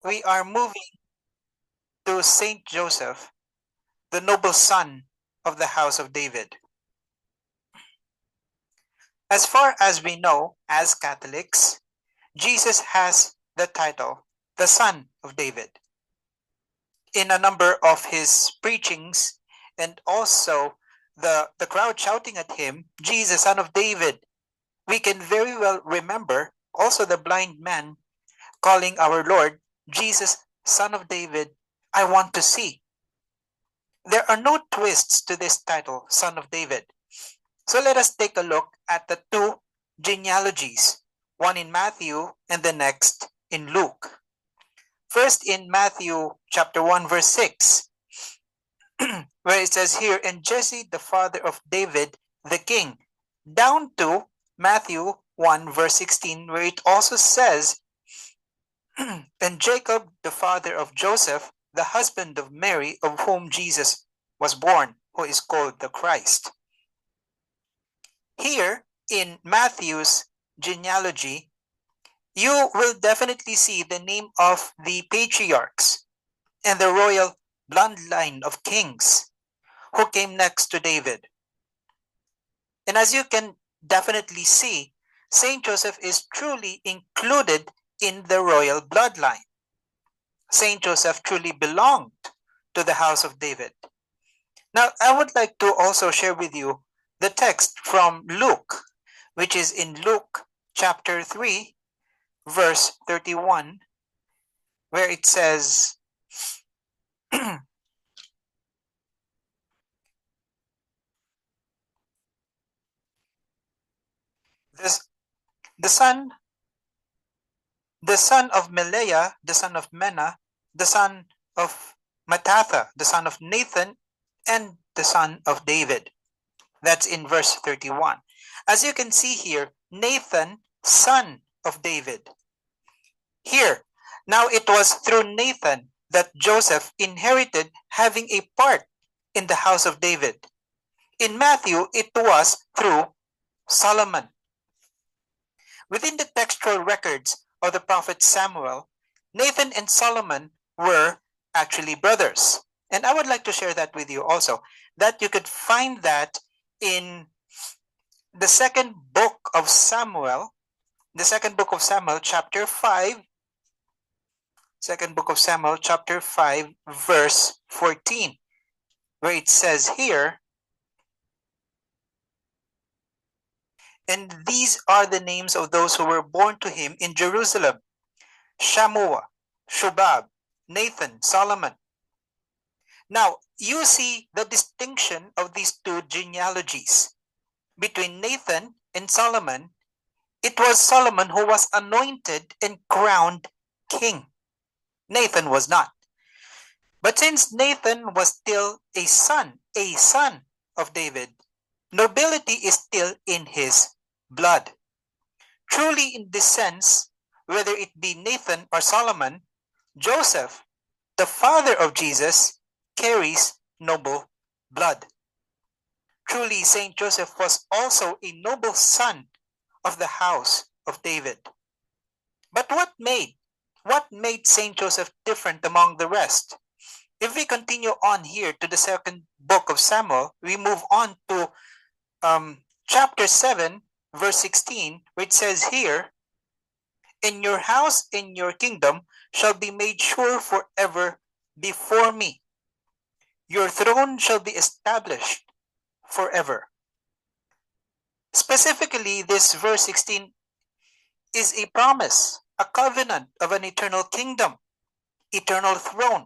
we are moving to Saint Joseph, the noble son of the house of David. As far as we know, as Catholics, Jesus has the title, the Son of David. In a number of his preachings, and also the crowd shouting at him, Jesus, Son of David, we can very well remember also the blind man calling our Lord, Jesus, Son of David, I want to see. There are no twists to this title, Son of David. So let us take a look at the two genealogies, one in Matthew and the next in Luke. First in Matthew chapter 1 verse 6, where it says here, and Jesse the father of David the king, down to Matthew 1 verse 16, where it also says, and Jacob the father of Joseph, the husband of Mary, of whom Jesus was born, who is called the Christ. Here in Matthew's genealogy, you will definitely see the name of the patriarchs and the royal bloodline of kings who came next to David. And as you can definitely see, Saint Joseph is truly included in the royal bloodline. Saint Joseph truly belonged to the house of David. Now, I would like to also share with you the text from Luke, which is in Luke chapter 3, verse 31, where it says, this, the son of Meleah, the son of Menna, the son of Mattatha, the son of Nathan, and the son of David. That's in verse 31. As you can see here, Nathan, son of David. Here, now it was through Nathan that Joseph inherited having a part in the house of David. In Matthew, it was through Solomon. Within the textual records of the prophet Samuel, Nathan and Solomon were actually brothers. And I would like to share that with you also, that you could find that in the second book of Samuel, chapter 5, second book of Samuel, chapter 5, verse 14, where it says here, and these are the names of those who were born to him in Jerusalem: Shammua, Shobab, Nathan, Solomon. Now, you see the distinction of these two genealogies. Between Nathan and Solomon, it was Solomon who was anointed and crowned king. Nathan was not. But since Nathan was still a son of David, nobility is still in his blood. Truly, in this sense, whether it be Nathan or Solomon, Joseph, the father of Jesus, carries noble blood. Truly, Saint Joseph was also a noble son of the house of David. But what made Saint Joseph different among the rest? If we continue on here to the second book of Samuel, we move on to chapter 7, verse 16, which says here, in your house, in your kingdom, shall be made sure forever before me. Your throne shall be established forever. Specifically, this verse 16 is a promise, a covenant of an eternal kingdom, eternal throne,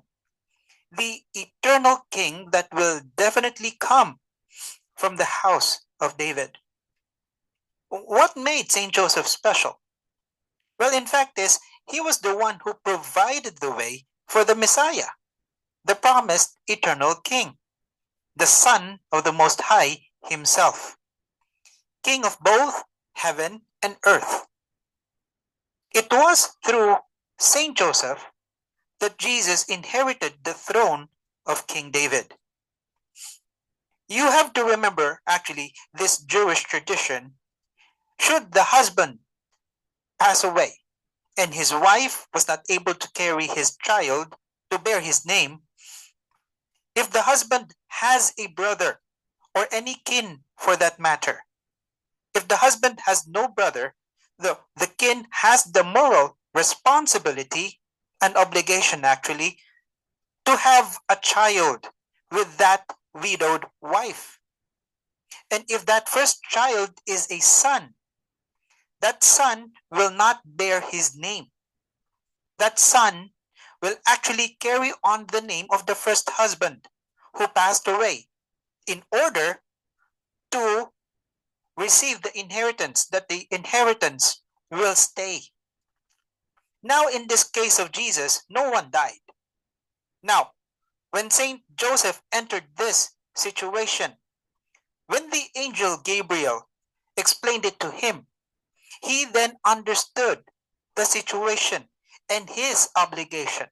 the eternal king that will definitely come from the house of David. What made Saint Joseph special? Well, in fact, he was the one who provided the way for the Messiah, the promised eternal king, the Son of the Most High himself, king of both heaven and earth. It was through Saint Joseph that Jesus inherited the throne of King David. You have to remember, actually, this Jewish tradition. Should the husband pass away, and his wife was not able to carry his child to bear his name, if the husband has a brother or any kin for that matter, if the husband has no brother, the kin has the moral responsibility and obligation actually to have a child with that widowed wife. And if that first child is a son, that son will not bear his name. That son will actually carry on the name of the first husband who passed away in order to receive the inheritance, that the inheritance will stay. Now, in this case of Jesus, no one died. Now, when Saint Joseph entered this situation, when the angel Gabriel explained it to him, he then understood the situation and his obligation.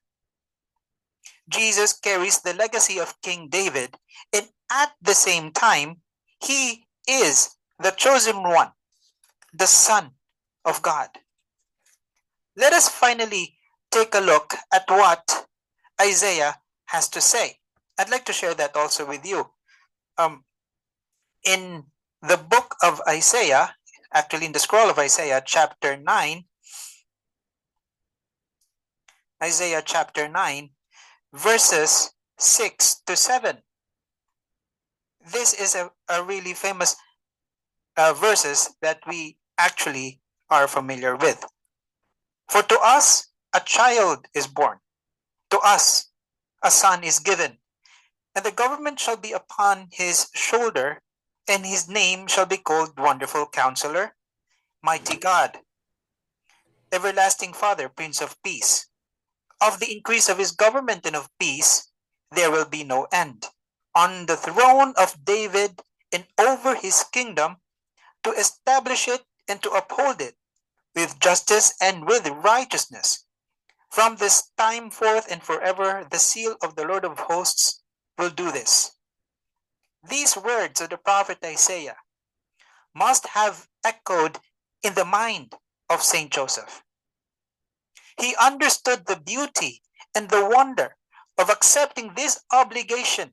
Jesus carries the legacy of King David, and at the same time, he is the chosen one, the Son of God. Let us finally take a look at what Isaiah has to say. I'd like to share that also with you. In the book of Isaiah, actually in the scroll of Isaiah, chapter 9, Isaiah chapter 9, verses 6 to 7. This is a really famous verses that we actually are familiar with. For to us a child is born, to us a son is given, and the government shall be upon his shoulder, and his name shall be called Wonderful Counselor, Mighty God, Everlasting Father, Prince of Peace. Of the increase of his government and of peace there will be no end, on the throne of David and over his kingdom, to establish it and to uphold it with justice and with righteousness. From this time forth and forever, the seal of the Lord of hosts will do this. These words of the prophet Isaiah must have echoed in the mind of Saint Joseph. He understood the beauty and the wonder of accepting this obligation,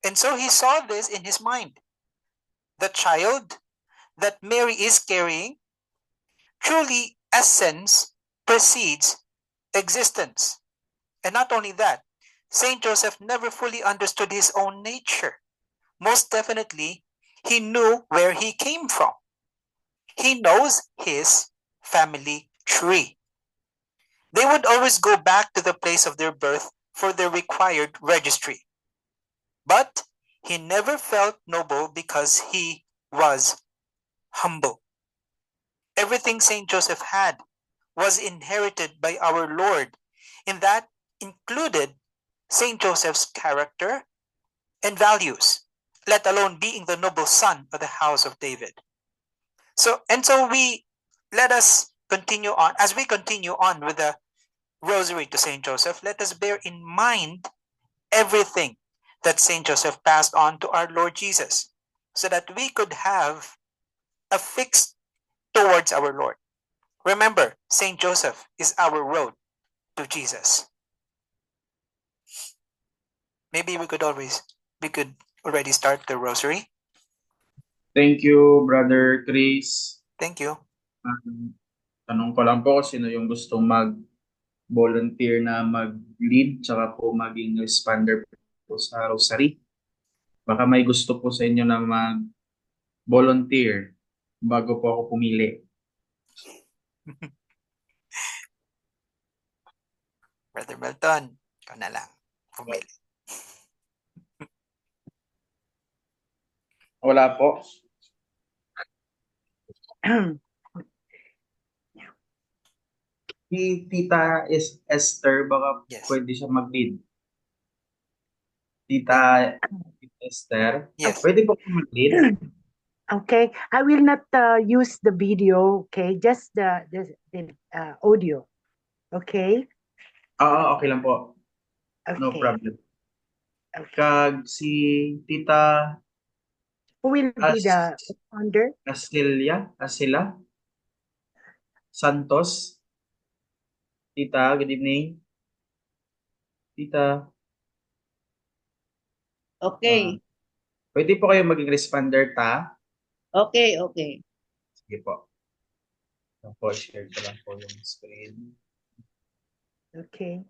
and so he saw this in his mind. The child that Mary is carrying, truly essence precedes existence. And not only that, Saint Joseph never fully understood his own nature. Most definitely, he knew where he came from. He knows his family tree. They would always go back to the place of their birth for the required registry. But he never felt noble because he was humble. Everything Saint Joseph had was inherited by our Lord, and that included Saint Joseph's character and values, let alone being the noble son of the house of David. So let us continue on. As we continue on with the rosary to Saint Joseph, let us bear in mind everything that Saint Joseph passed on to our Lord Jesus, so that we could have a fix towards our Lord. Remember, Saint Joseph is our road to Jesus. Maybe we could already start the rosary. Thank you, Brother Chris. Thank you. Tanong ko lang po, sino yung gustong mag-volunteer na mag-lead tsaka po maging responder po sa rosary? Baka may gusto po sa inyo na mag-volunteer bago po ako pumili. Brother Melton, ikaw na lang. Pumili. Wala po. Si Tita Esther, baka Yes. pwede siya mag-lead. Tita Esther, Yes. pwede po mag-lead? Okay, I will not use the video, okay, just the audio, okay? Okay lang po. Okay. No problem. Okay. Kag si Tita Who will be the responder? Asila Santos. Tita, good evening. Tita, Okay. pwede po kayo maging responder, ta? Okay, okay. Sige po. Ito po, share ko lang po yung screen. Okay.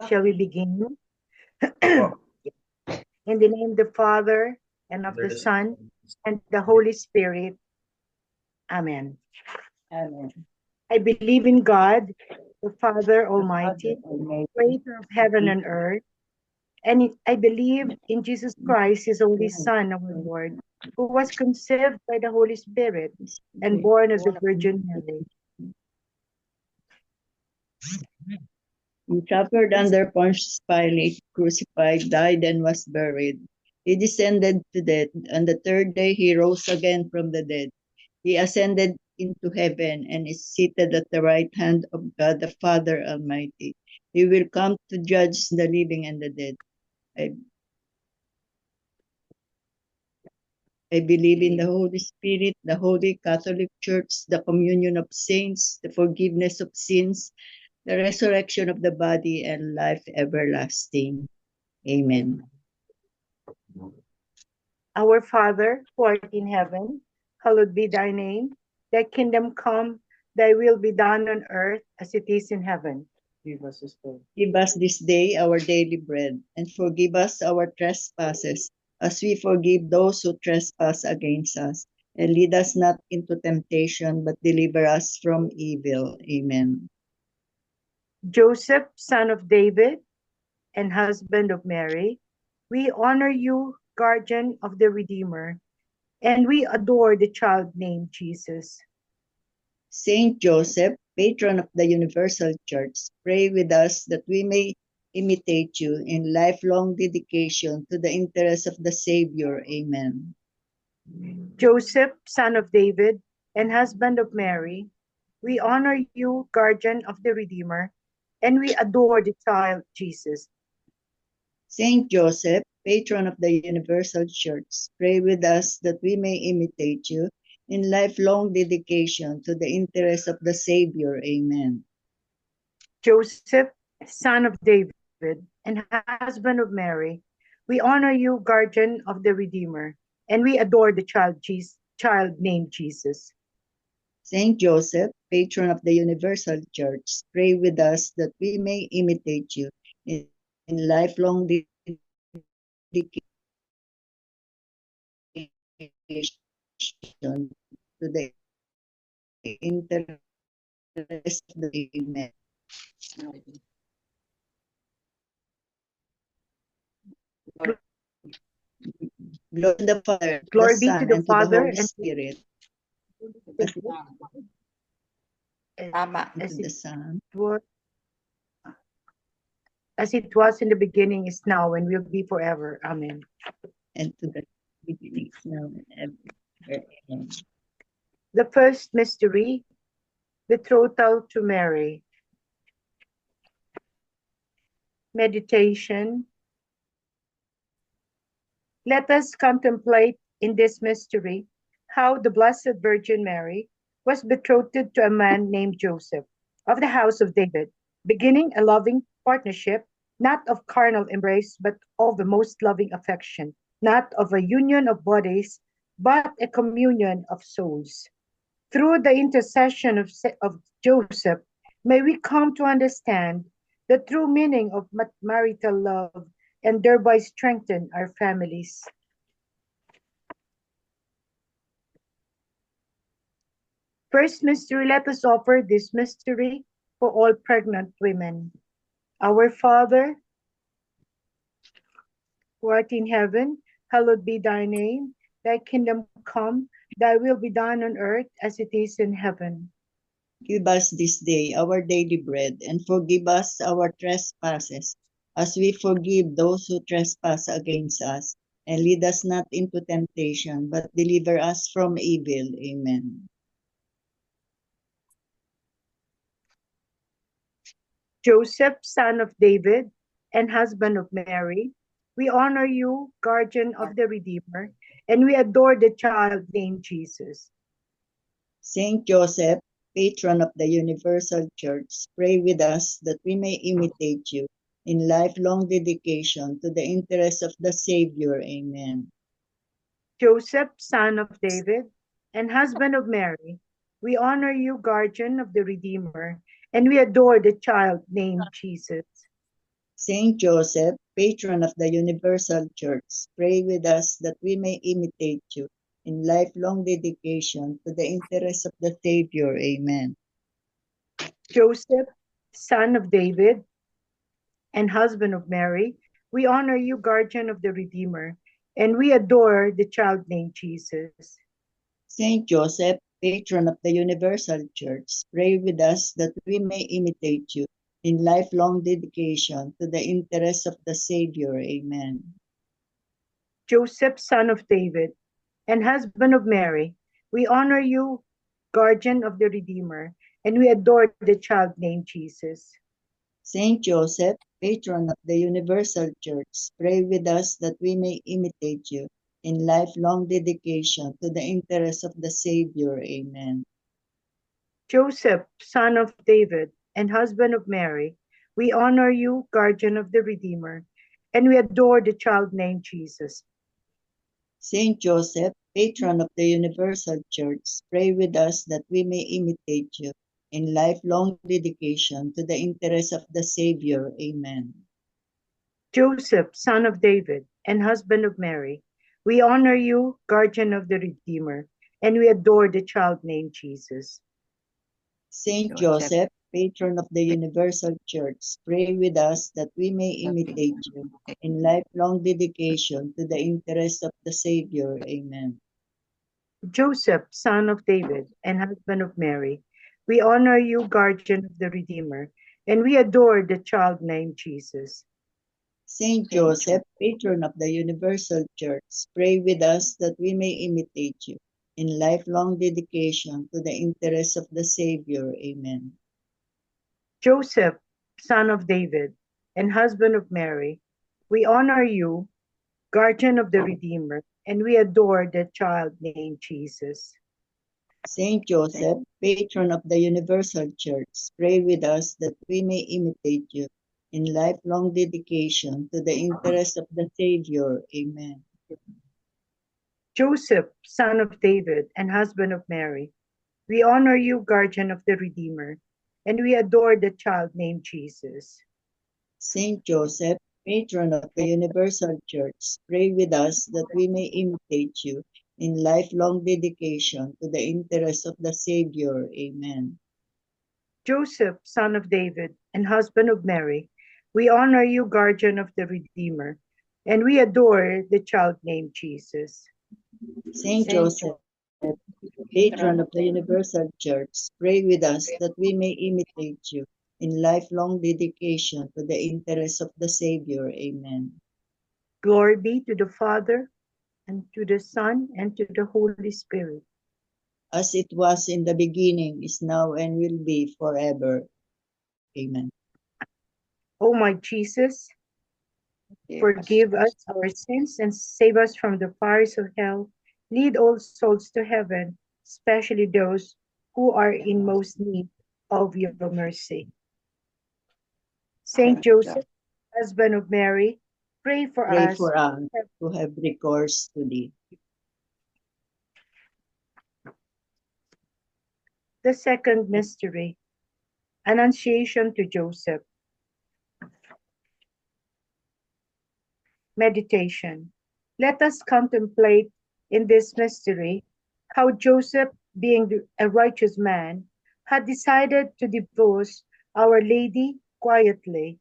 Shall we begin? Po. In the name of the Father, and of the Son, and the Holy Spirit. Amen. Amen. I believe in God, the Father Almighty, Amen. creator of heaven and earth. And I believe in Jesus Christ, his only Son, our Lord, who was conceived by the Holy Spirit and born of the Virgin Mary. He suffered under Pontius Pilate, crucified, died, and was buried. He descended to death. On the third day, he rose again from the dead. He ascended into heaven and is seated at the right hand of God the Father Almighty. He will come to judge the living and the dead. I believe in the Holy Spirit, the Holy Catholic Church, the communion of saints, the forgiveness of sins, the resurrection of the body, and life everlasting. Amen. Our Father, who art in heaven, hallowed be thy name. Thy kingdom come, thy will be done on earth as it is in heaven. Give us this day. Give us this day our daily bread, and forgive us our trespasses, as we forgive those who trespass against us. And lead us not into temptation, but deliver us from evil. Amen. Joseph, son of David, and husband of Mary, we honor you, guardian of the Redeemer, and we adore the child named Jesus. Saint Joseph, patron of the Universal Church, pray with us that we may imitate you in lifelong dedication to the interests of the Savior. Amen. Joseph, son of David, and husband of Mary, we honor you, guardian of the Redeemer, and we adore the child Jesus. Saint Joseph, patron of the Universal Church, pray with us that we may imitate you in lifelong dedication to the interests of the Savior. Amen. Joseph, son of David, and husband of Mary, we honor you, guardian of the Redeemer, and we adore the child named Jesus. Saint Joseph, patron of the Universal Church, pray with us that we may imitate you in lifelong dedication to the interests of the Amen. Glory to the Father, Glory the be Son, to the and to the Father, Holy and to Spirit, Tama. and to the Son, As it was in the beginning, is now, and will be forever. Amen. and to the beginning, now, and ever. Amen. The first mystery, betrothal to Mary. Meditation. Let us contemplate in this mystery how the Blessed Virgin Mary was betrothed to a man named Joseph of the house of David, beginning a loving partnership, not of carnal embrace, but of the most loving affection, not of a union of bodies, but a communion of souls. Through the intercession of Joseph, may we come to understand the true meaning of marital love and thereby strengthen our families. First mystery, let us offer this mystery for all pregnant women. Our Father, who art in heaven, hallowed be thy name. Thy kingdom come, thy will be done on earth as it is in heaven. Give us this day our daily bread, and forgive us our trespasses, as we forgive those who trespass against us. And lead us not into temptation, but deliver us from evil. Amen. Joseph, son of David, and husband of Mary, we honor you, guardian of the Redeemer, and we adore the child named Jesus. Saint Joseph, patron of the Universal Church, pray with us that we may imitate you in lifelong dedication to the interests of the Savior. Amen. Joseph, son of David, and husband of Mary, we honor you, guardian of the Redeemer, and we adore the child named Jesus. Saint Joseph, patron of the Universal Church, pray with us that we may imitate you in lifelong dedication to the interests of the Savior. Amen. Joseph, son of David, and husband of Mary, we honor you, guardian of the Redeemer, and we adore the child named Jesus. Saint Joseph, patron of the Universal Church, pray with us that we may imitate you in lifelong dedication to the interests of the Savior. Amen. Joseph, son of David, and husband of Mary, we honor you, guardian of the Redeemer, and we adore the child named Jesus. Saint Joseph, patron of the Universal Church, pray with us that we may imitate you in lifelong dedication to the interests of the Savior. Amen. Joseph, son of David, and husband of Mary, we honor you, guardian of the Redeemer, and we adore the child named Jesus. Saint Joseph, patron of the Universal Church, pray with us that we may imitate you in lifelong dedication to the interests of the Savior. Amen. Joseph, son of David, and husband of Mary, we honor you, guardian of the Redeemer, and we adore the child named Jesus. Saint Joseph, patron of the Universal Church, pray with us that we may imitate you in lifelong dedication to the interests of the Savior. Amen. Joseph, son of David, and husband of Mary, we honor you, guardian of the Redeemer, and we adore the child named Jesus. Saint Joseph, patron of the Universal Church, pray with us that we may imitate you in lifelong dedication to the interests of the Savior. Amen. Joseph, son of David, and husband of Mary, we honor you, guardian of the Redeemer, and we adore the child named Jesus. Saint Joseph, patron of the Universal Church, pray with us that we may imitate you in lifelong dedication to the interests of the Savior. Amen. Joseph, son of David, and husband of Mary, we honor you, guardian of the Redeemer, and we adore the child named Jesus. Saint Joseph, patron of the Universal Church, pray with us that we may imitate you in lifelong dedication to the interests of the Savior. Amen. Joseph, son of David, and husband of Mary, we honor you, guardian of the Redeemer, and we adore the child named Jesus. Saint Joseph, patron of the Universal Church, pray with us that we may imitate you in lifelong dedication to the interests of the Savior. Amen. Glory be to the Father, and to the Son, and to the Holy Spirit. As it was in the beginning, is now, and will be forever. Amen. O my Jesus, forgive us our sins and save us from the fires of hell. Lead all souls to heaven, especially those who are in most need of your mercy. Saint Joseph, husband of Mary, pray for Pray us for us who have recourse to thee. The second mystery, Annunciation to Joseph. Meditation. Let us contemplate in this mystery how Joseph, being a righteous man, had decided to divorce Our Lady quietly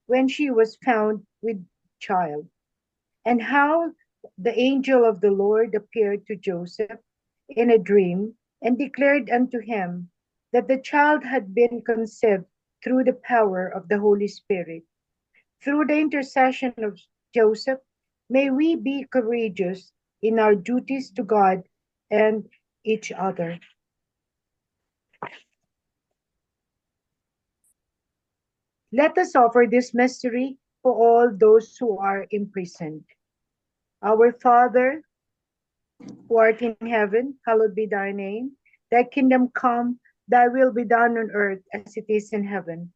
when she was found with child, and how the angel of the Lord appeared to Joseph in a dream and declared unto him that the child had been conceived through the power of the Holy Spirit. Through the intercession of Joseph, may we be courageous in our duties to God and each other. Let us offer this mystery for all those who are imprisoned. Our Father, who art in heaven, hallowed be thy name. Thy kingdom come, thy will be done on earth as it is in heaven.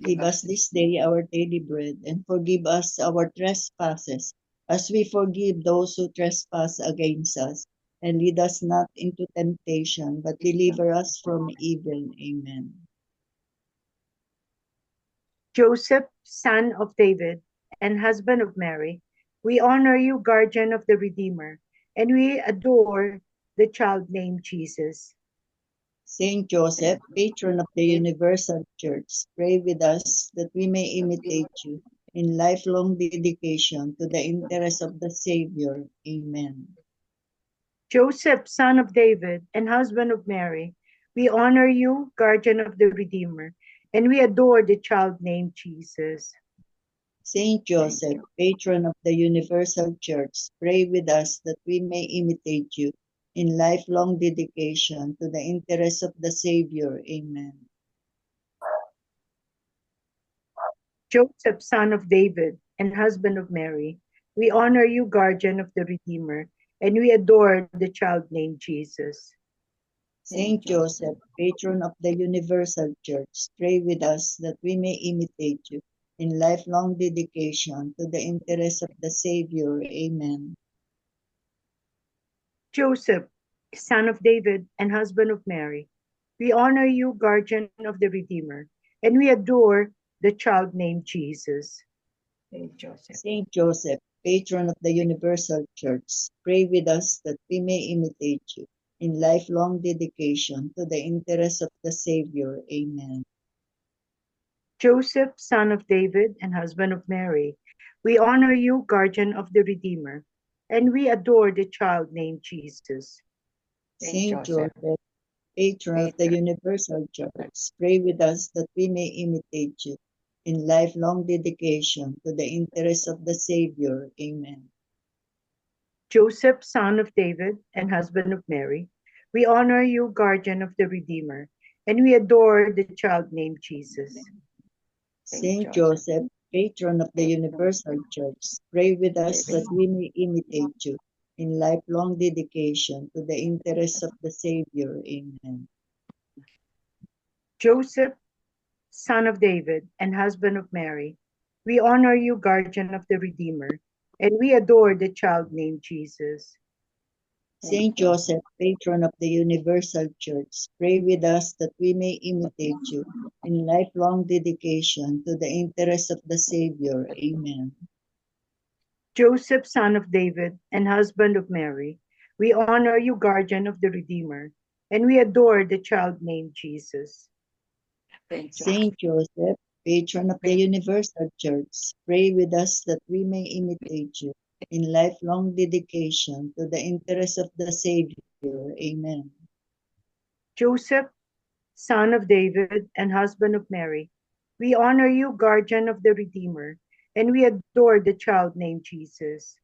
Give us this day our daily bread, and forgive us our trespasses, as we forgive those who trespass against us. And lead us not into temptation, but deliver us from evil. Amen. Joseph, son of David and husband of Mary, we honor you, guardian of the Redeemer, and we adore the child named Jesus. Saint Joseph, patron of the universal church, pray with us that we may imitate you in lifelong dedication to the interest of the Savior. Amen. Joseph, son of David and husband of Mary, we honor you, guardian of the Redeemer, and we adore the child named Jesus. Saint Joseph, patron of the universal church, pray with us that we may imitate you in lifelong dedication to the interest of the Savior. Amen. Joseph, son of David and husband of Mary, we honor you, guardian of the Redeemer, and we adore the child named Jesus. Saint Joseph, patron of the universal church, pray with us that we may imitate you in lifelong dedication to the interest of the Savior. Amen. Joseph, son of David and husband of Mary, we honor you, guardian of the Redeemer, and we adore the child named Jesus. Saint Joseph, patron of the universal church, pray with us that we may imitate you in lifelong dedication to the interest of the Savior. Amen. Joseph, son of David and husband of Mary, we honor you, guardian of the Redeemer, and we adore the child named Jesus. Saint Joseph, patron of the universal church, pray with us that we may imitate you in lifelong dedication to the interest of the Savior. Amen. Joseph, son of David and husband of Mary, we honor you, guardian of the Redeemer, and we adore the child named Jesus. Saint Joseph, patron of the universal church, pray with us that we may imitate you in lifelong dedication to the interest of the Savior. Amen. Joseph, son of David and husband of Mary, we honor you, guardian of the Redeemer, and we adore the child named Jesus. Saint Joseph, patron of the universal church, pray with us that we may imitate you in lifelong dedication to the interest of the Savior. Amen. Joseph, son of David and husband of Mary, we honor you, guardian of the Redeemer, and we adore the child named Jesus. Saint Joseph, patron of the universal church, pray with us that we may imitate you in lifelong dedication to the interest of the Savior. Amen. Joseph, son of David and husband of Mary, we honor you, guardian of the Redeemer, and we adore the child named Jesus.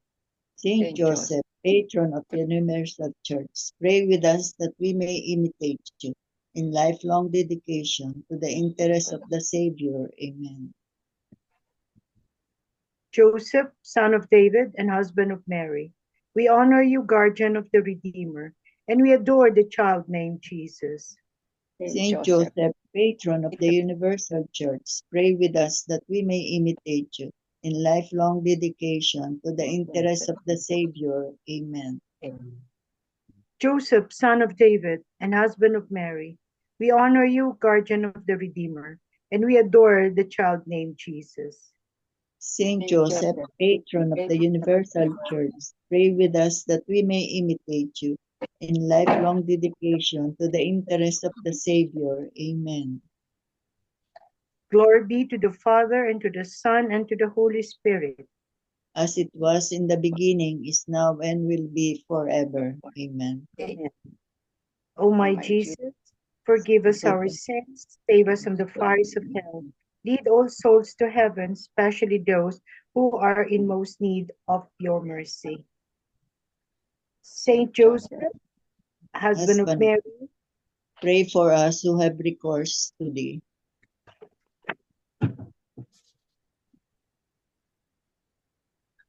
Saint Joseph, patron of the universal church, pray with us that we may imitate you in lifelong dedication to the interest of the Savior. Amen. Joseph, son of David and husband of Mary, we honor you, guardian of the Redeemer, and we adore the child named Jesus. Saint Joseph, patron of the universal church, pray with us that we may imitate you in lifelong dedication to the interest of the Savior. Amen. Joseph, son of David and husband of Mary, we honor you, guardian of the Redeemer, and we adore the child named Jesus. Saint Joseph, patron of the universal church, pray with us that we may imitate you in lifelong dedication to the interest of the Savior. Amen. Glory be to the Father, and to the Son, and to the Holy Spirit. As it was in the beginning, is now, and will be forever. Amen. Amen. O my Jesus, forgive us our sins, save us from the fires of hell. Lead all souls to heaven, especially those who are in most need of your mercy. Saint Joseph, husband of Mary, pray for us who have recourse to thee.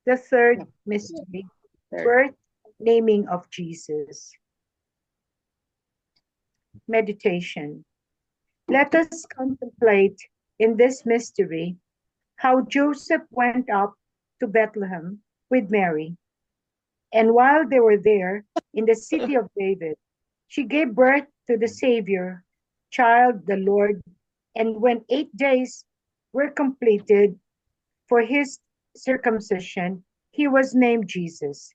The third mystery, birth, naming of Jesus. Meditation. Let us contemplate in this mystery how Joseph went up to Bethlehem with Mary. And while they were there in the city of David, she gave birth to the Savior, child, the Lord. And when 8 days were completed for his circumcision, he was named Jesus.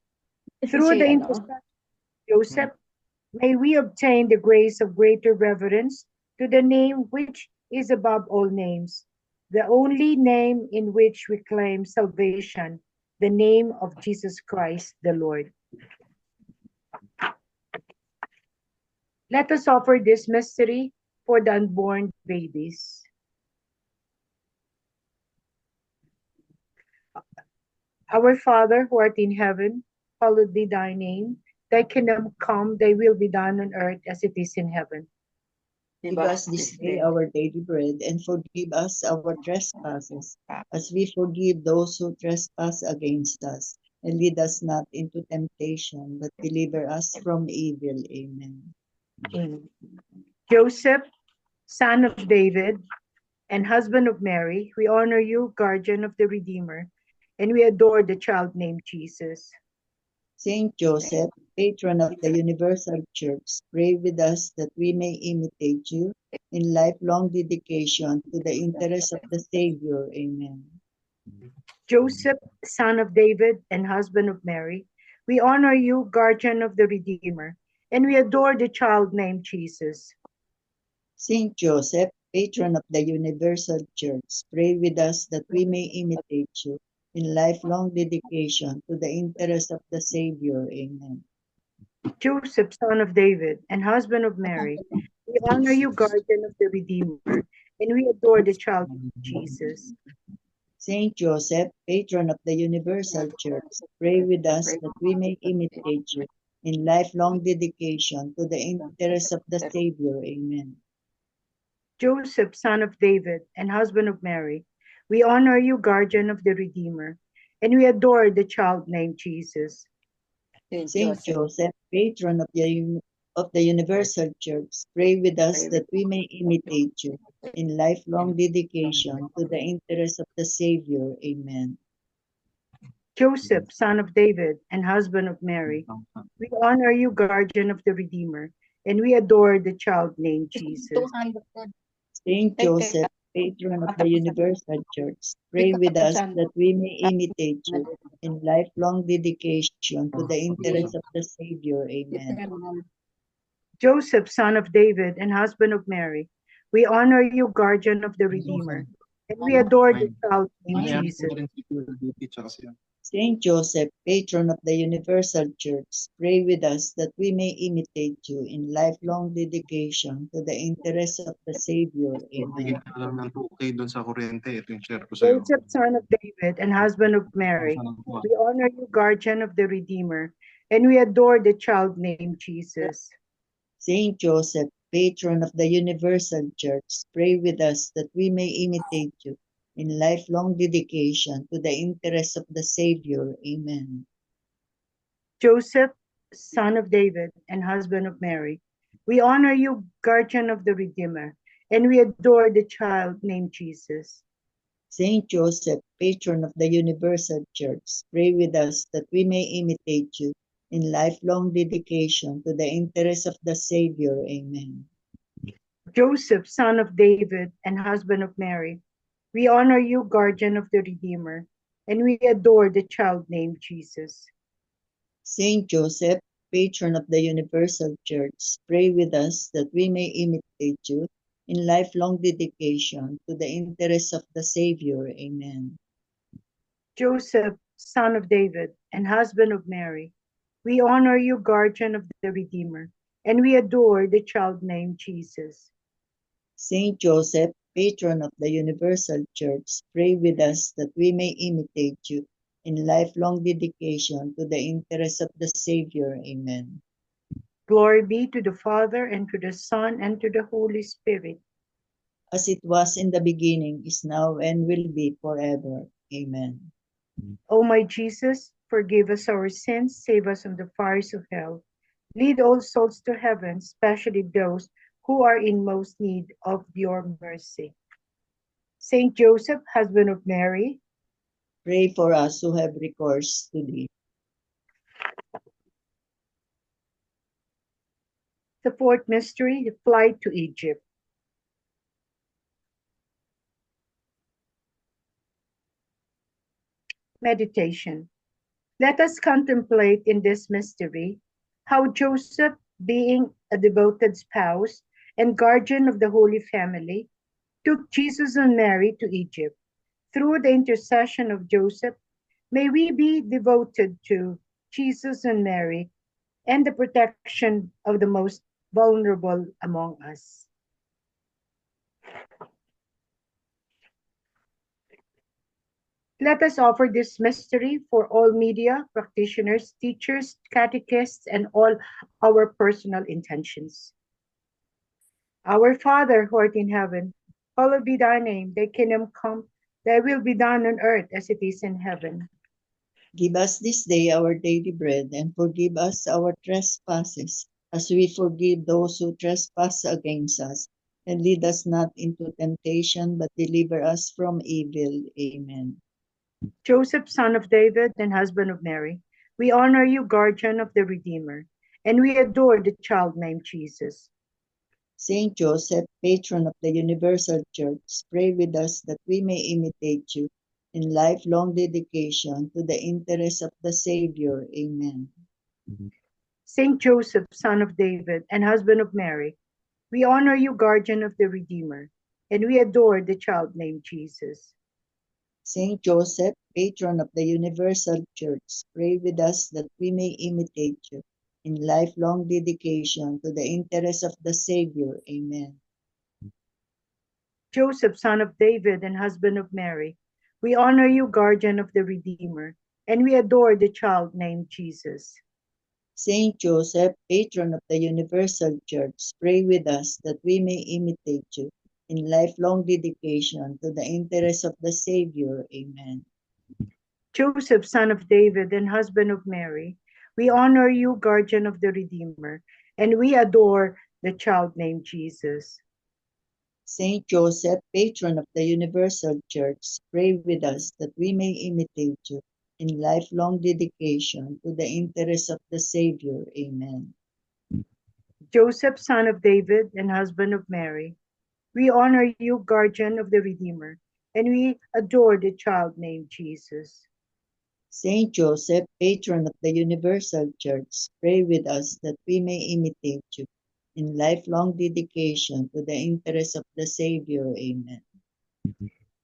Through the intercession of Joseph, may we obtain the grace of greater reverence to the name which is above all names, the only name in which we claim salvation, the name of Jesus Christ the Lord. Let us offer this mystery for the unborn babies. Our Father, who art in heaven, hallowed be thy name. Thy kingdom come, thy will be done on earth as it is in heaven. Give us this day our daily bread, and forgive us our trespasses, as we forgive those who trespass against us. And lead us not into temptation, but deliver us from evil. Amen. Amen. Joseph, son of David and husband of Mary, we honor you, guardian of the Redeemer, and we adore the child named Jesus. Saint Joseph, patron of the Universal Church, pray with us that we may imitate you in lifelong dedication to the interest of the Savior. Amen. Joseph, son of David and husband of Mary, we honor you, guardian of the Redeemer, and we adore the child named Jesus. Saint Joseph, patron of the Universal Church, pray with us that we may imitate you in lifelong dedication to the interest of the Savior. Amen. Joseph, son of David and husband of Mary, we honor you, guardian of the Redeemer, and we adore the child Jesus. Saint Joseph, patron of the Universal Church, pray with us that we may imitate you in lifelong dedication to the interest of the Savior. Amen. Joseph, son of David and husband of Mary, we honor you, guardian of the Redeemer, and we adore the child named Jesus. Saint Joseph, patron of the Universal Church, pray with us that we may imitate you in lifelong dedication to the interest of the Savior. Amen. Joseph, son of David and husband of Mary, we honor you, guardian of the Redeemer, and we adore the child named Jesus. Saint Joseph, patron of the Universal Church, pray with us that we may imitate you in lifelong dedication to the interest of the Savior. Amen. Joseph, son of David and husband of Mary, we honor you, guardian of the Redeemer, and we adore the child named Jesus. Saint Joseph, patron of the Universal Church, pray with us that we may imitate you in lifelong dedication to the interest of the Savior. Amen. Joseph, son of David and husband of Mary, we honor you, guardian of the Redeemer, and we adore the child named Jesus. Saint Joseph, patron of the Universal Church, pray with us that we may imitate you in lifelong dedication to the interest of the Savior. Amen. Joseph, son of David and husband of Mary, we honor you, guardian of the Redeemer, and we adore the child named Jesus. Saint Joseph, patron of the Universal Church, pray with us that we may imitate you in lifelong dedication to the interest of the Savior. Amen. Joseph, son of David and husband of Mary, we honor you, guardian of the Redeemer, and we adore the child named Jesus. Saint Joseph, patron of the Universal Church, pray with us that we may imitate you in lifelong dedication to the interest of the Savior. Amen. Joseph, son of David and husband of Mary, we honor you, guardian of the Redeemer, and we adore the child named Jesus. Saint Joseph, patron of the Universal Church, pray with us that we may imitate you in lifelong dedication to the interest of the Savior. Amen. Glory be to the Father, and to the Son, and to the Holy Spirit. As it was in the beginning, is now, and will be forever. Amen. O my Jesus, forgive us our sins, save us from the fires of hell. Lead all souls to heaven, especially those who are in most need of your mercy. Saint Joseph, husband of Mary, Pray for us who have recourse to thee. the fourth mystery, the flight to Egypt. Meditation. Let us contemplate in this mystery how Joseph, being a devoted spouse and guardian of the Holy Family, took Jesus and Mary to Egypt. Through the intercession of Joseph, may we be devoted to Jesus and Mary and the protection of the most vulnerable among us. Let us offer this mystery for all media, practitioners, teachers, catechists, and all our personal intentions. Our Father, who art in heaven, hallowed be thy name. Thy kingdom come, thy will be done on earth as it is in heaven. Give us this day our daily bread, and forgive us our trespasses, as we forgive those who trespass against us. And lead us not into temptation, but deliver us from evil. Amen. Joseph, son of David and husband of Mary, we honor you, guardian of the Redeemer, and we adore the child named Jesus. Saint Joseph, patron of the Universal Church, pray with us that we may imitate you in lifelong dedication to the interests of the Savior. Amen. Saint Joseph, son of David and husband of Mary, we honor you, guardian of the Redeemer, and we adore the child named Jesus. Saint Joseph, patron of the Universal Church, pray with us that we may imitate you in lifelong dedication to the interests of the Savior. Amen. Joseph, son of David and husband of Mary, we honor you, guardian of the Redeemer, and we adore the child named Jesus. Saint Joseph, patron of the Universal Church, pray with us that we may imitate you in lifelong dedication to the interests of the Savior. Amen. Joseph, son of David and husband of Mary, we honor you, guardian of the Redeemer, and we adore the child named Jesus. Saint Joseph, patron of the Universal Church, pray with us that we may imitate you in lifelong dedication to the interests of the Savior. Amen. Joseph, son of David and husband of Mary, we honor you, guardian of the Redeemer, and we adore the child named Jesus. Saint Joseph, patron of the Universal Church, pray with us that we may imitate you in lifelong dedication to the interests of the Savior. Amen.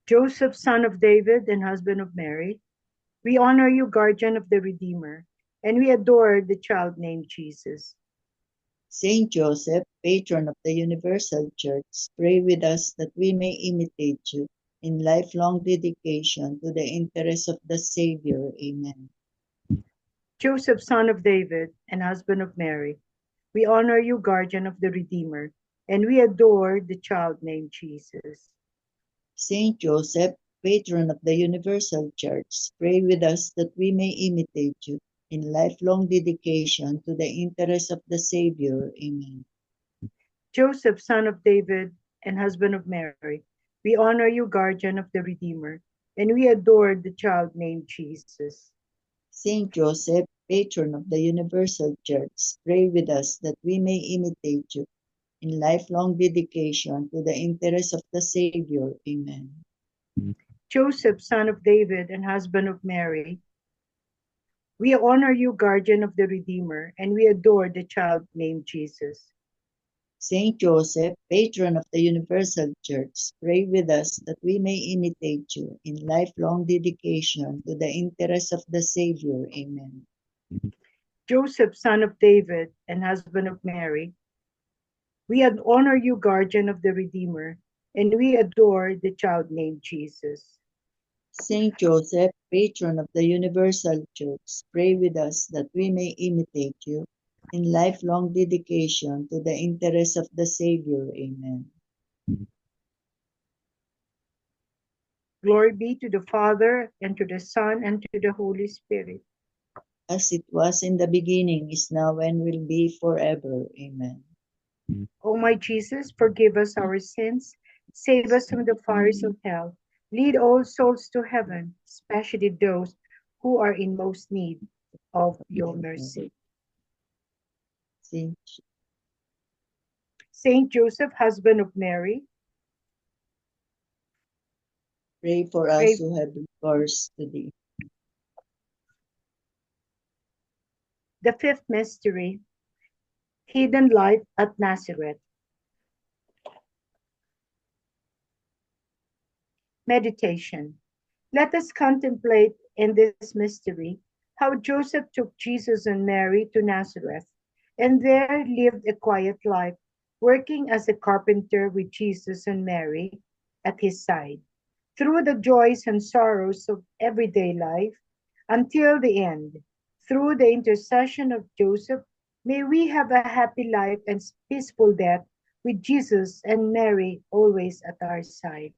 Joseph, son of David and husband of Mary, we honor you, guardian of the Redeemer, and we adore the child named Jesus. Saint Joseph, patron of the Universal Church, pray with us that we may imitate you in lifelong dedication to the interests of the Savior. Amen. Joseph, son of David and husband of Mary, we honor you, guardian of the Redeemer, and we adore the child named Jesus. Saint Joseph, patron of the Universal Church, pray with us that we may imitate you in lifelong dedication to the interests of the Savior. Amen. Joseph, son of David and husband of Mary, we honor you, guardian of the Redeemer, and we adore the child named Jesus. Saint Joseph, patron of the Universal Church, pray with us that we may imitate you in lifelong dedication to the interests of the Savior. Amen. Joseph, son of David and husband of Mary, we honor you, guardian of the Redeemer, and we adore the child named Jesus. Saint Joseph, patron of the Universal Church, pray with us that we may imitate you in lifelong dedication to the interests of the Savior. Amen. Joseph, son of David and husband of Mary, we honor you, guardian of the Redeemer, and we adore the child named Jesus. Saint Joseph, patron of the Universal Church, pray with us that we may imitate you in lifelong dedication to the interests of the Savior. Amen. Glory be to the Father, and to the Son, and to the Holy Spirit. As it was in the beginning, is now, and will be forever. Amen. O my Jesus, forgive us our sins, save us from the fires of hell, lead all souls to heaven, especially those who are in most need of your mercy. Saint, Saint Joseph, husband of Mary, pray for Pray- us who have recourse to thee. the fifth mystery, hidden life at Nazareth. Meditation. Let us contemplate in this mystery how Joseph took Jesus and Mary to Nazareth and there lived a quiet life, working as a carpenter with Jesus and Mary at his side, through the joys and sorrows of everyday life until the end. Through the intercession of Joseph, may we have a happy life and peaceful death with Jesus and Mary always at our side.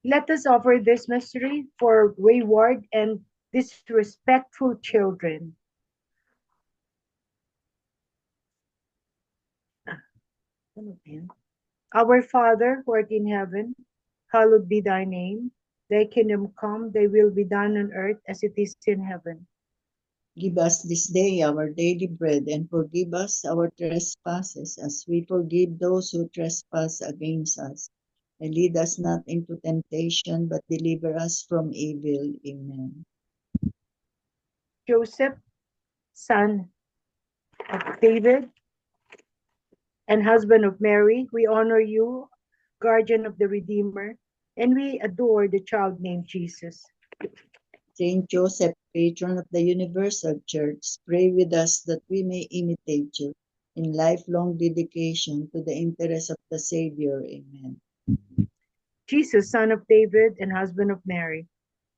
Let us offer this mystery for wayward and disrespectful children. Our Father, who art in heaven, hallowed be thy name. Thy kingdom come, thy will be done on earth as it is in heaven. Give us this day our daily bread, and forgive us our trespasses, as we forgive those who trespass against us. And lead us not into temptation, but deliver us from evil. Amen. Joseph, son of David and husband of Mary, we honor you, guardian of the Redeemer, and we adore the child named Jesus. Saint Joseph, patron of the Universal Church, pray with us that we may imitate you in lifelong dedication to the interest of the Savior. Amen. Jesus, son of David and husband of Mary,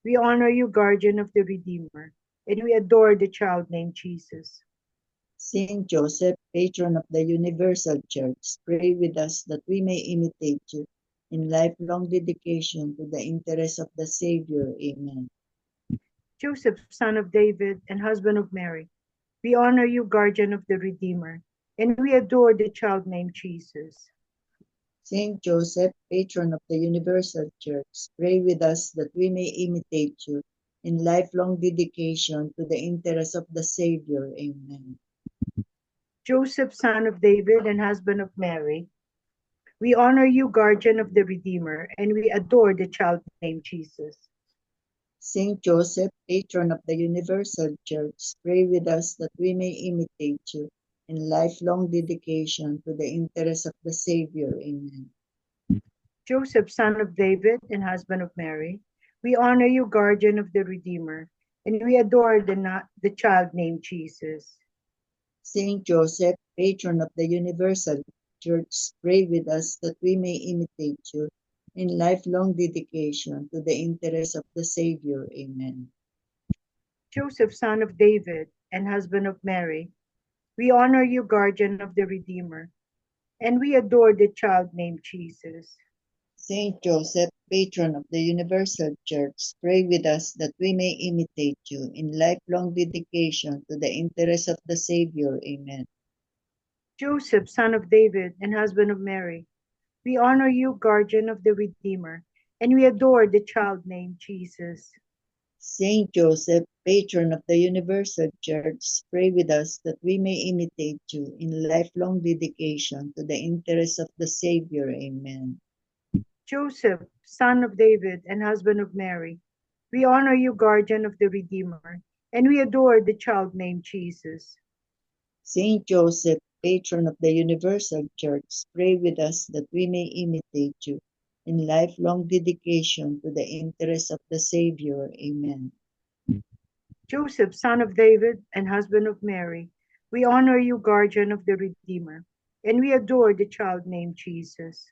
we honor you, guardian of the Redeemer, and we adore the child named Jesus. Saint Joseph, patron of the Universal Church, pray with us that we may imitate you in lifelong dedication to the interest of the Savior. Amen. Joseph, son of David and husband of Mary, we honor you, guardian of the Redeemer, and we adore the child named Jesus. Saint Joseph, patron of the Universal Church, pray with us that we may imitate you in lifelong dedication to the interest of the Savior. Amen. Joseph, son of David and husband of Mary, we honor you, guardian of the Redeemer, and we adore the child named Jesus. Saint Joseph, patron of the Universal Church, pray with us that we may imitate you in lifelong dedication to the interest of the Savior. Amen. Joseph, son of David and husband of Mary, we honor you, guardian of the Redeemer, and we adore the child named Jesus. Saint Joseph, patron of the Universal Church, pray with us that we may imitate you in lifelong dedication to the interest of the Savior. Amen. Joseph, son of David and husband of Mary, we honor you, guardian of the Redeemer, and we adore the child named Jesus. Saint Joseph, patron of the Universal Church, pray with us that we may imitate you in lifelong dedication to the interest of the Savior. Amen. Joseph, son of David and husband of Mary, we honor you, guardian of the Redeemer, and we adore the child named Jesus. Saint Joseph, patron of the Universal Church, pray with us that we may imitate you in lifelong dedication to the interest of the Savior. Amen. Joseph, son of David and husband of Mary, we honor you, guardian of the Redeemer, and we adore the child named Jesus. Saint Joseph, patron of the Universal Church, pray with us that we may imitate you in lifelong dedication to the interest of the Savior. Amen. Joseph, son of David and husband of Mary, we honor you, guardian of the Redeemer, and we adore the child named Jesus.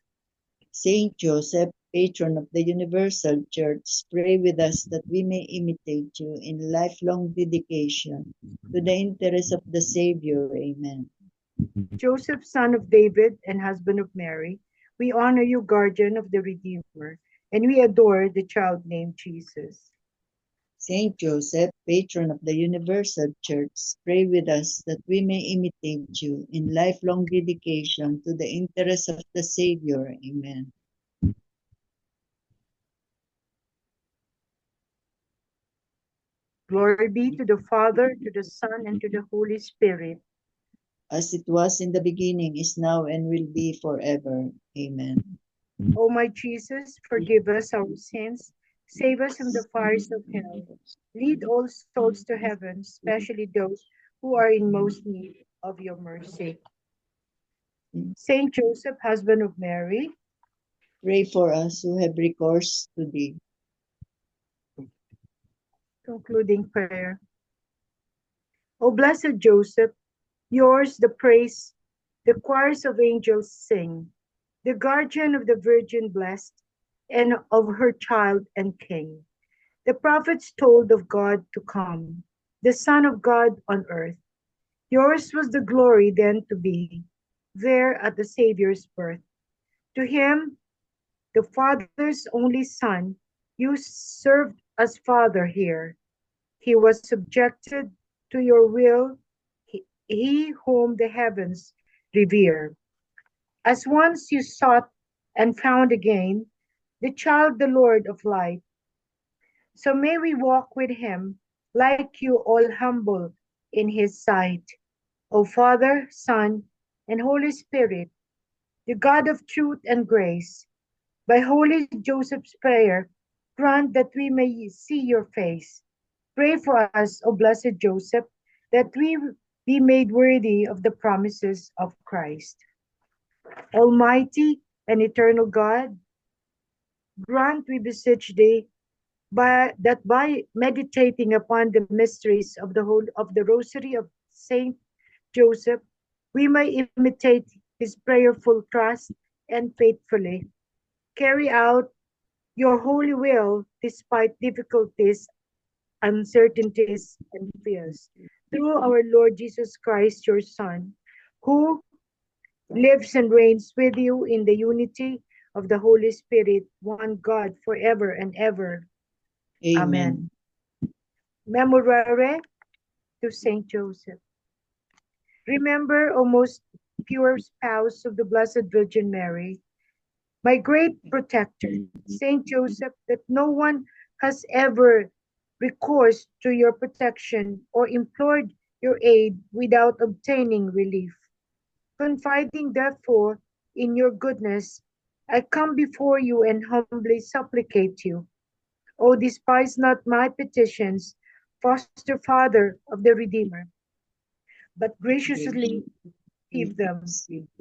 Saint Joseph, patron of the Universal Church, pray with us that we may imitate you in lifelong dedication to the interest of the Savior. Amen. Joseph, son of David and husband of Mary, we honor you, guardian of the Redeemer, and we adore the child named Jesus. Saint Joseph, patron of the Universal Church, pray with us that we may imitate you in lifelong dedication to the interests of the Savior. Amen. Glory be to the Father, to the Son, and to the Holy Spirit. As it was in the beginning, is now, and will be forever. Amen. O my Jesus, forgive us our sins, save us from the fires of hell. Lead all souls to heaven, especially those who are in most need of your mercy. Saint Joseph, husband of Mary, Pray for us who have recourse to thee. concluding prayer. O blessed Joseph, yours the praise the choirs of angels sing, the guardian of the Virgin blessed, and of her child and king. The prophets told of God to come, the Son of God on earth. Yours was the glory then to be, there at the Savior's birth. To him, the Father's only Son, you served as Father here. He was subjected to your will, he whom the heavens revere. As once you sought and found again the child, the Lord of light, so may we walk with him like you, all humble in his sight. O Father, Son, and Holy Spirit, the God of truth and grace, by holy Joseph's prayer, grant that we may see your face. Pray for us, O blessed Joseph, that we be made worthy of the promises of Christ. Almighty and eternal God, grant, we beseech thee, that by meditating upon the mysteries of the Rosary of Saint Joseph, we may imitate his prayerful trust and faithfully carry out your holy will despite difficulties, uncertainties, and fears. Through our Lord Jesus Christ, your Son, who lives and reigns with you in the unity of the Holy Spirit, one God, forever and ever. Amen. Memorare to Saint Joseph. Remember, O most pure spouse of the Blessed Virgin Mary, my great protector, Saint Joseph, that no one has ever recourse to your protection or implored your aid without obtaining relief. Confiding therefore in your goodness, I come before you and humbly supplicate you. O despise not my petitions, foster father of the Redeemer, but graciously receive them.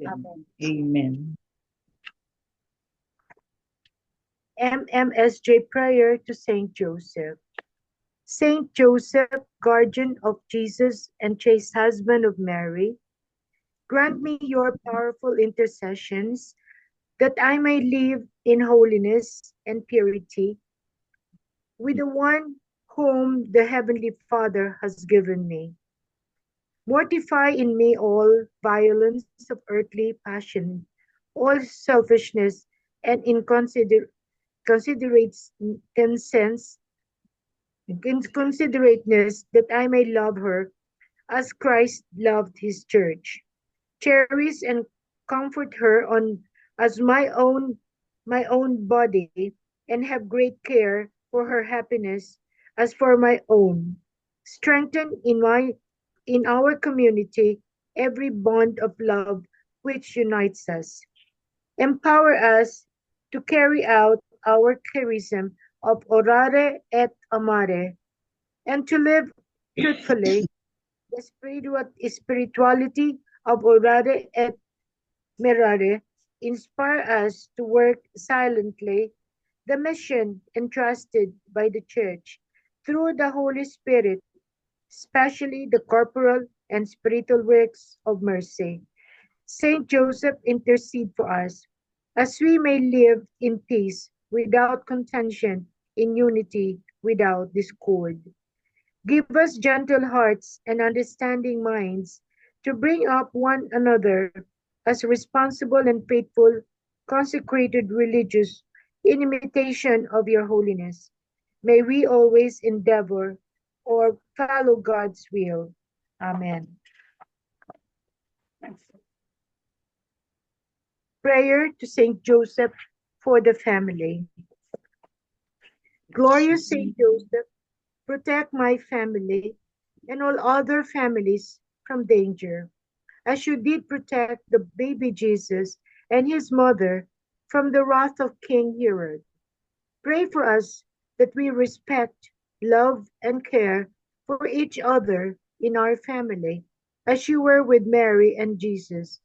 Amen. Amen. MMSJ prayer to Saint Joseph. Saint Joseph, guardian of Jesus and chaste husband of Mary, grant me your powerful intercessions that I may live in holiness and purity with the one whom the Heavenly Father has given me. Mortify in me all violence of earthly passion, all selfishness and inconsiderateness, that I may love her as Christ loved his church. Cherish and comfort her on as my own body, and have great care for her happiness as for my own. Strengthen in our community every bond of love which unites us. Empower us to carry out our charism of orare et amare, and to live truthfully the spirituality of orare et merare. Inspire us to work silently the mission entrusted by the Church through the Holy Spirit, especially the corporal and spiritual works of mercy. Saint Joseph, intercede for us, as we may live in peace without contention, in unity without discord. Give us gentle hearts and understanding minds to bring up one another as responsible and faithful, consecrated religious in imitation of your holiness. May we always endeavor or follow God's will. Amen. Prayer to Saint Joseph for the family. Glorious Saint Joseph, protect my family and all other families from danger, as you did protect the baby Jesus and his mother from the wrath of King Herod. Pray for us that we respect, love, and care for each other in our family, as you were with Mary and Jesus.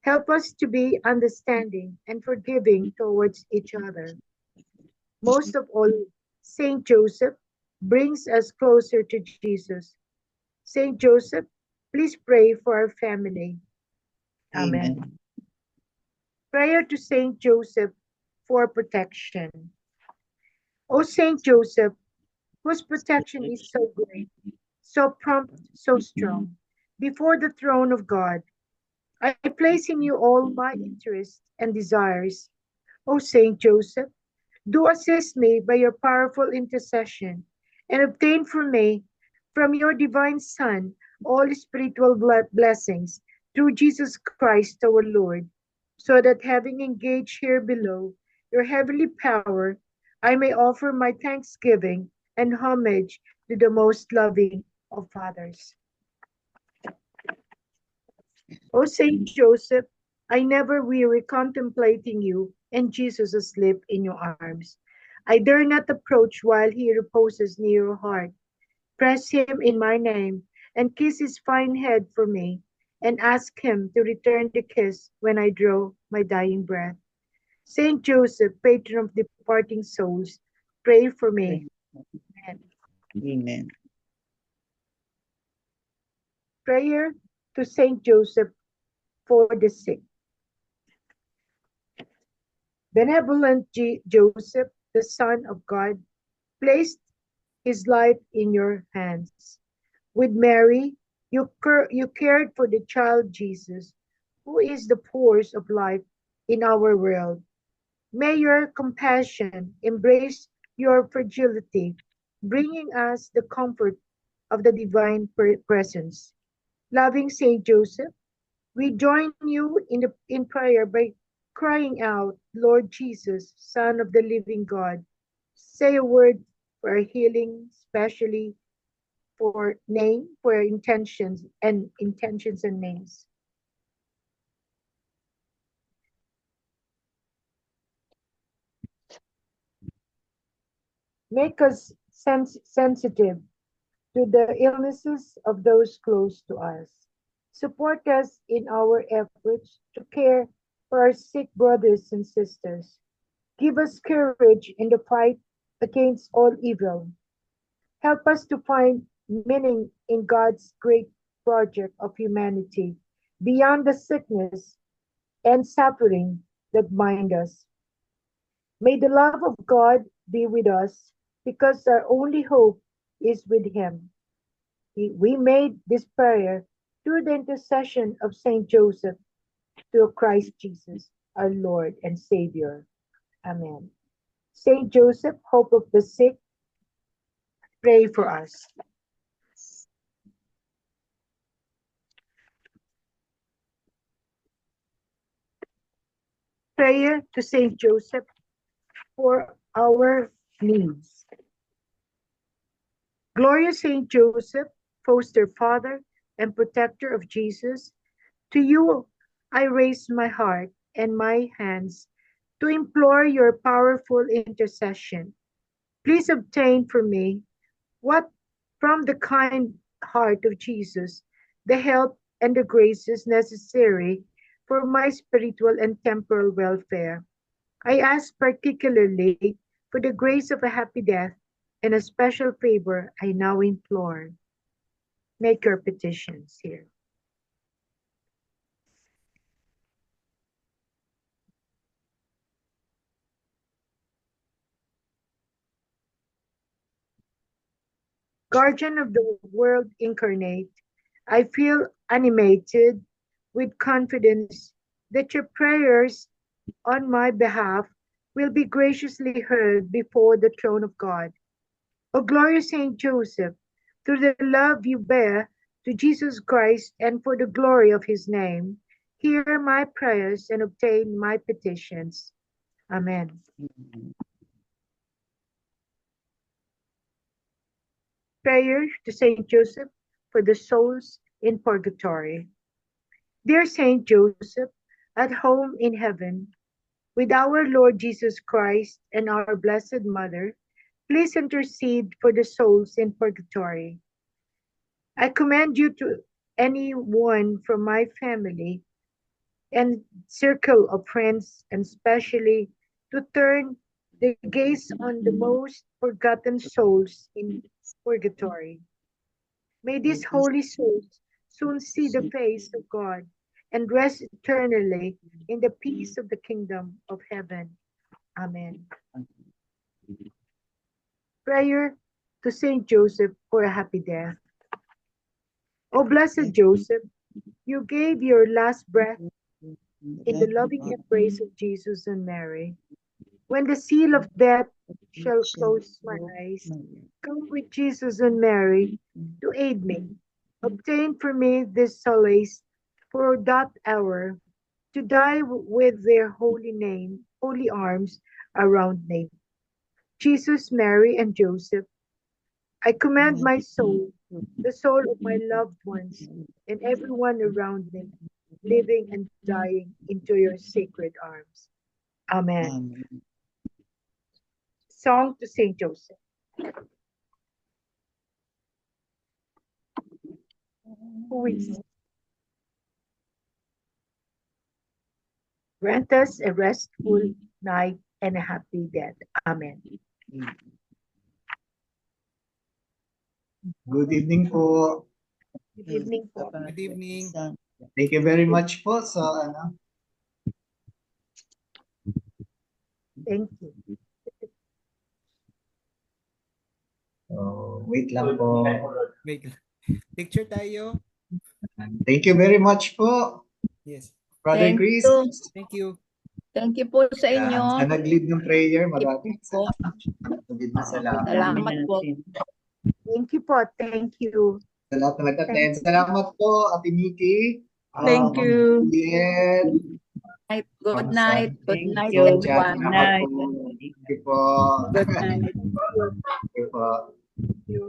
Help us to be understanding and forgiving towards each other. Most of all, Saint Joseph brings us closer to Jesus. Saint Joseph, please pray for our family. Amen. Amen. Prayer to Saint Joseph for protection. O Saint Joseph, whose protection is so great, so prompt, so strong, before the throne of God, I place in you all my interests and desires. O Saint Joseph, do assist me by your powerful intercession and obtain for me from your divine Son all spiritual blessings through Jesus Christ our Lord, so that having engaged here below your heavenly power, I may offer my thanksgiving and homage to the most loving of fathers. O Saint Joseph, I never weary contemplating you and Jesus asleep in your arms. I dare not approach while he reposes near your heart. Press him in my name and kiss his fine head for me, and ask him to return the kiss when I draw my dying breath. Saint Joseph, patron of departing souls, pray for me. Amen. Amen. Prayer to Saint Joseph for the sick. Benevolent Joseph, the Son of God, placed his life in your hands. With Mary, you cared for the child Jesus, who is the force of life in our world. May your compassion embrace your fragility, bringing us the comfort of the divine presence. Loving Saint Joseph, we join you in prayer by crying out, Lord Jesus, Son of the living God, say a word for our healing, especially for our intentions and names. Make us sensitive to the illnesses of those close to us. Support us in our efforts to care for our sick brothers and sisters. Give us courage in the fight against all evil. Help us to find meaning in God's great project of humanity beyond the sickness and suffering that bind us. May the love of God be with us because our only hope is with Him. We made this prayer through the intercession of Saint Joseph to Christ Jesus, our Lord and Savior. Amen. Saint Joseph, hope of the sick, pray for us. Prayer to Saint Joseph for our needs. Glorious Saint Joseph, foster father and protector of Jesus, to you I raise my heart and my hands to implore your powerful intercession. Please obtain for me what from the kind heart of Jesus, the help and the graces necessary for my spiritual and temporal welfare. I ask particularly for the grace of a happy death and a special favor I now implore. Make your petitions here. Guardian of the world incarnate, I feel animated with confidence that your prayers on my behalf will be graciously heard before the throne of God. O glorious Saint Joseph, through the love you bear to Jesus Christ and for the glory of his name, hear my prayers and obtain my petitions. Amen. Prayer to Saint Joseph for the souls in purgatory. Dear Saint Joseph, at home in heaven, with our Lord Jesus Christ and our Blessed Mother, please intercede for the souls in purgatory. I commend you to anyone from my family and circle of friends, and especially to turn the gaze on the most forgotten souls in purgatory. May these holy souls soon see the face of God and rest eternally in the peace of the kingdom of heaven. Amen. Prayer to Saint Joseph for a happy death. O blessed Joseph, you gave your last breath in the loving embrace of Jesus and Mary. When the seal of death shall close my eyes, come with Jesus and Mary to aid me. Obtain for me this solace for that hour, to die with their holy name, holy arms around me. Jesus, Mary, and Joseph, I commend my soul, the soul of my loved ones, and everyone around me, living and dying, into your sacred arms. Amen. Song to Saint Joseph. Who is grant us a restful night and a happy death. Amen. Good evening po. Good evening po. Good evening. Thank you very much po sa ano. Thank you. Wait lang po. Wait. Picture tayo. Thank you very much po, Yes. Brother Thank Chris. you. Thank you. Thank you po sa Yan. inyo. Sa nag-lead ng prayer, maraming po. salamat. Salamat po. Thank you po. Thank you. Sa lahat na nag-attend. Salamat po, Ate Nikki. Thank you. Juliet. Good night. Good Thank night, you. everyone. Salamat po. Thank you po. Good night. Thank you po. Thank you.